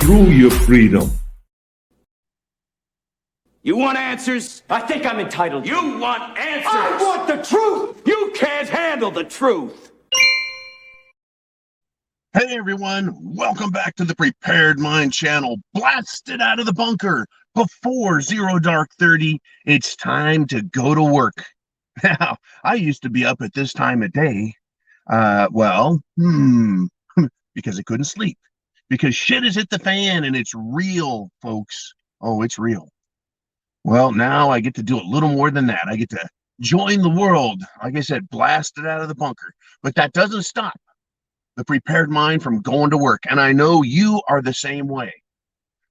Screw your freedom. You want answers? I think I'm entitled. You want answers? I want the truth! You can't handle the truth! Hey everyone, welcome back to the Prepared Mind channel. Blasted out of the bunker before 0 dark 30. It's time to go to work. Now, I used to be up at this time of day. Because I couldn't sleep. Because shit has hit the fan and it's real, folks. Oh, it's real. Well, now I get to do a little more than that. I get to join the world. Like I said, blasted out of the bunker. But that doesn't stop the prepared mind from going to work. And I know you are the same way.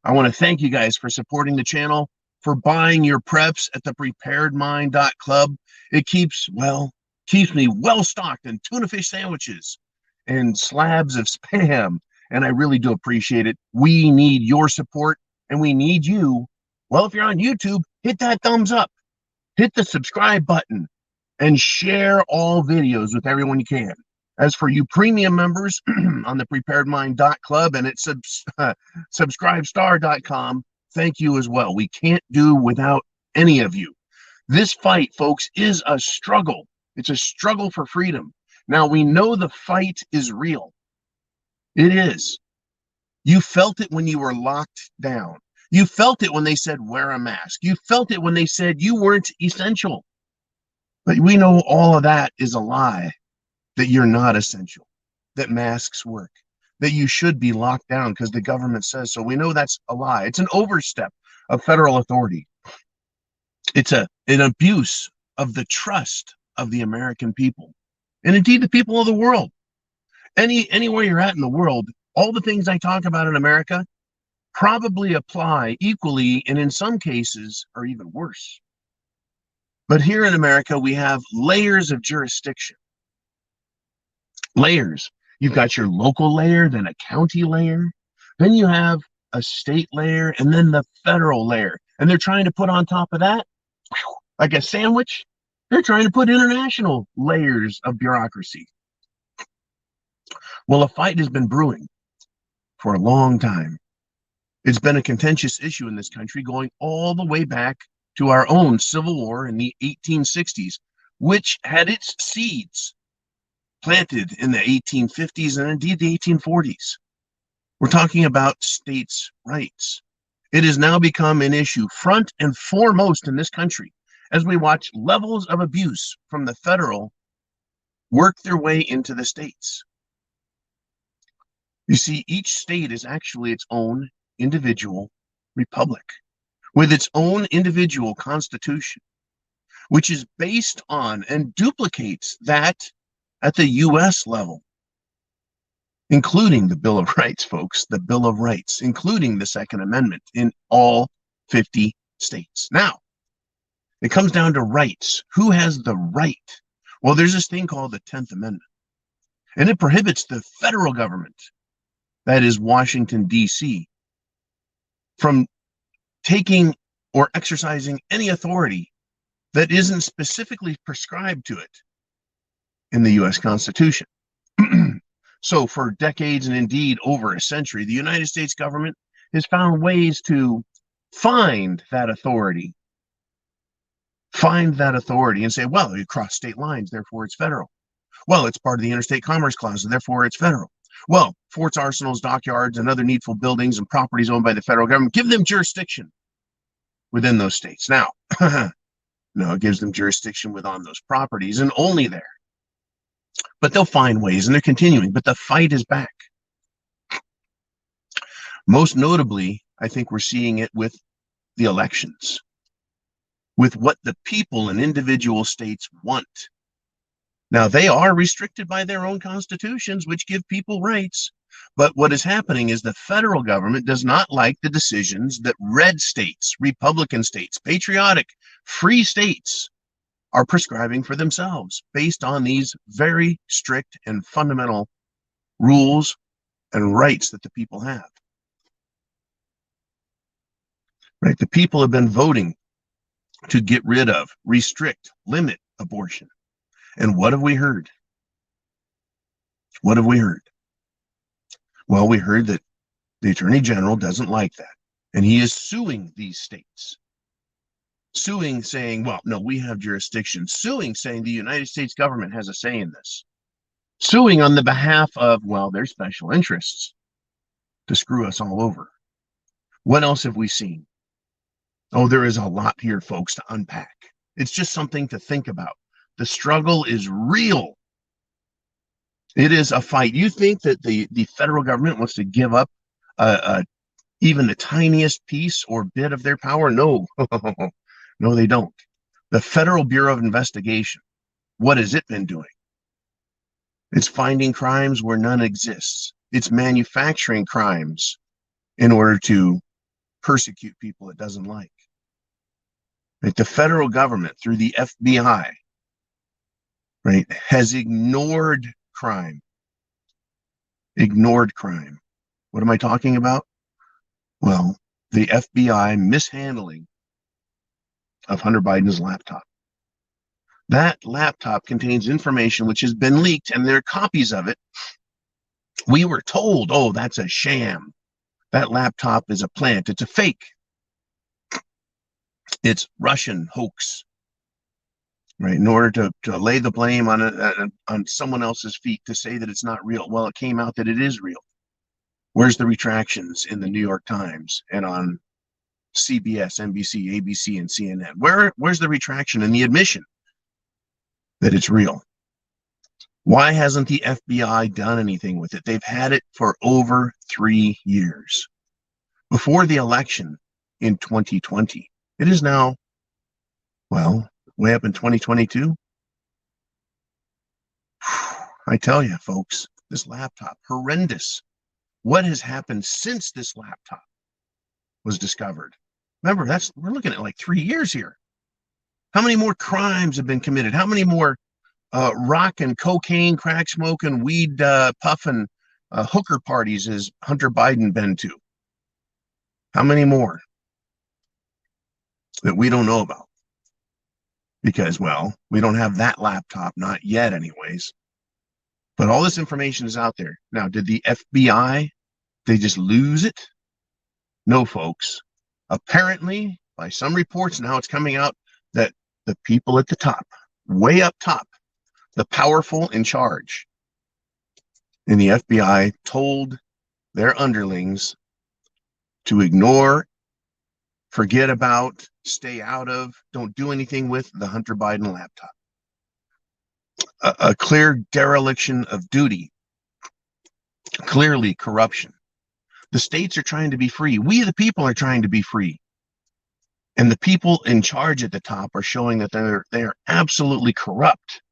I want to thank you guys for supporting the channel, for buying your preps at the thepreparedmind.club. It keeps me well stocked in tuna fish sandwiches and slabs of Spam. And I really do appreciate it. We need your support and we need you. Well, if you're on YouTube, hit that thumbs up, hit the subscribe button, and share all videos with everyone you can. As for you premium members on the preparedmind.club and at subscribestar.com, thank you as well. We can't do without any of you. This fight, folks, is a struggle. It's a struggle for freedom. Now, we know the fight is real. It is. You felt it when you were locked down. You felt it when they said wear a mask. You felt it when they said you weren't essential. But we know all of that is a lie, that you're not essential, that masks work, that you should be locked down because the government says so. We know that's a lie. It's an overstep of federal authority. It's an abuse of the trust of the American people and indeed the people of the world. Anywhere you're at in the world, all the things I talk about in America probably apply equally, and in some cases are even worse. But here in America, we have layers of jurisdiction. Layers. You've got your local layer, then a county layer, then you have a state layer, and then the federal layer. And they're trying to put on top of that, like a sandwich, they're trying to put international layers of bureaucracy. Well, a fight has been brewing for a long time. It's been a contentious issue in this country going all the way back to our own Civil War in the 1860s, which had its seeds planted in the 1850s and indeed the 1840s. We're talking about states' rights. It has now become an issue front and foremost in this country as we watch levels of abuse from the federal work their way into the states. You see, each state is actually its own individual republic with its own individual constitution, which is based on and duplicates that at the U.S. level, including the Bill of Rights, folks, the Bill of Rights, including the Second Amendment in all 50 states. Now, it comes down to rights. Who has the right? Well, there's this thing called the 10th Amendment, and it prohibits the federal government, that is Washington, D.C., from taking or exercising any authority that isn't specifically prescribed to it in the U.S. Constitution. So for decades and indeed over a century, the United States government has found ways to find that authority and say, well, you cross state lines, therefore it's federal. Well, it's part of the Interstate Commerce Clause, and therefore it's federal. Well, forts, arsenals, dockyards, and other needful buildings and properties owned by the federal government, give them jurisdiction within those states. Now, no, it gives them jurisdiction within those properties and only there. But they'll find ways, and they're continuing. But the fight is back. Most notably, I think we're seeing it with the elections, with what the people in individual states want. Now, they are restricted by their own constitutions, which give people rights. But what is happening is the federal government does not like the decisions that red states, Republican states, patriotic, free states are prescribing for themselves based on these very strict and fundamental rules and rights that the people have. Right? The people have been voting to get rid of, restrict, limit abortion. And what have we heard? What have we heard? Well, we heard that The Attorney General doesn't like that. And he is suing these states. Suing, saying, well, no, we have jurisdiction. Suing, saying the United States government has a say in this. Suing on the behalf of, well, their special interests to screw us all over. What else have we seen? Oh, there is a lot here, folks, to unpack. It's just something to think about. The struggle is real. It is a fight. You think that the federal government wants to give up even the tiniest piece or bit of their power? No, no, they don't. The Federal Bureau of Investigation, what has it been doing? It's finding crimes where none exists. It's manufacturing crimes in order to persecute people it doesn't like. Right? The federal government, through the FBI, right, has ignored crime. Ignored crime. What am I talking about? Well, the FBI mishandling of Hunter Biden's laptop. That laptop contains information which has been leaked, and there are copies of it. We were told, oh, that's a sham. That laptop is a plant. It's a fake. It's Russian hoax. Right? In order to lay the blame on someone else's feet, to say that it's not real. Well, it came out that it is real. Where's the retractions in the New York Times and on CBS, NBC, ABC, and CNN? Where's the retraction and the admission that it's real? Why hasn't the FBI done anything with it? They've had it for over 3 years. Before the election in 2020, it is now, well, way up in 2022. I tell you, folks, this laptop, horrendous. What has happened since this laptop was discovered? Remember, we're looking at like 3 years here. How many more crimes have been committed? How many more rock and cocaine, crack smoking, weed puffing hooker parties has Hunter Biden been to? How many more that we don't know about? Because, well, we don't have that laptop, not yet anyways. But all this information is out there. Now, did the FBI, they just lose it? No, folks. Apparently, by some reports, now it's coming out that the people at the top, way up top, the powerful in charge in the FBI told their underlings to ignore, forget about, stay out of, don't do anything with the Hunter Biden laptop. A clear dereliction of duty, clearly corruption. The states are trying to be free. We, the people, are trying to be free. And the people in charge at the top are showing that they are absolutely corrupt.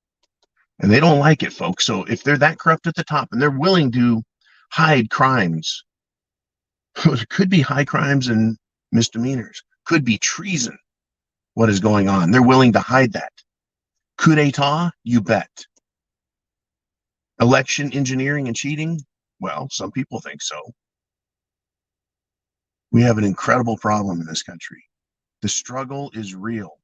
And they don't like it, folks. So if they're that corrupt at the top and they're willing to hide crimes, it could be high crimes and misdemeanors, could be treason, what is going on. They're willing to hide that. Coup d'etat? You bet. Election engineering and cheating? Well, some people think so. We have an incredible problem in this country. The struggle is real.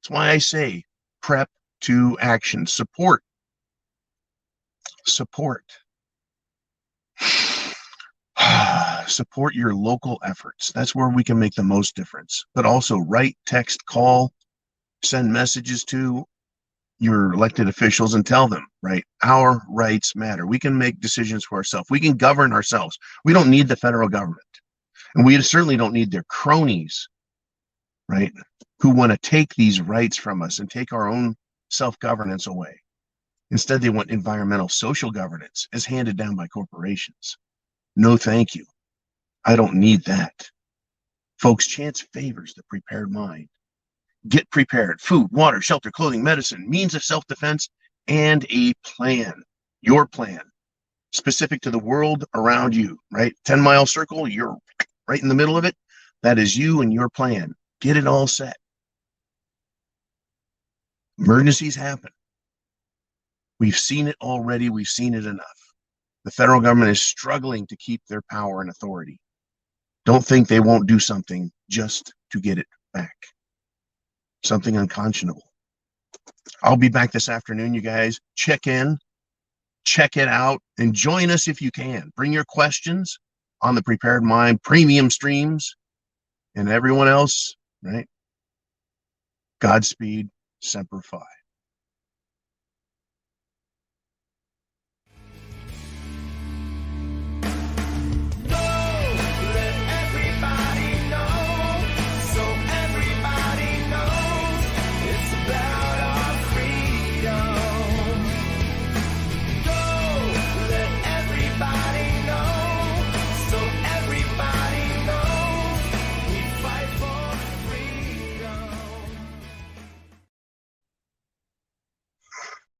That's why I say prep to action. Support. Support. Support your local efforts. That's where we can make the most difference. But also write, text, call, send messages to your elected officials and tell them, right, our rights matter. We can make decisions for ourselves. We can govern ourselves. We don't need the federal government. And we certainly don't need their cronies, right, who want to take these rights from us and take our own self-governance away. Instead, they want environmental social governance as handed down by corporations. No, thank you. I don't need that. Folks, chance favors the prepared mind. Get prepared. Food, water, shelter, clothing, medicine, means of self-defense, and a plan. Your plan. Specific to the world around you, right? 10-mile circle, you're right in the middle of it. That is you and your plan. Get it all set. Emergencies happen. We've seen it already. We've seen it enough. The federal government is struggling to keep their power and authority. Don't think they won't do something just to get it back. Something unconscionable. I'll be back this afternoon, you guys. Check in, check it out, and join us if you can. Bring your questions. on the Prepared Mind premium streams, and everyone else, right? Godspeed, Semper Fi.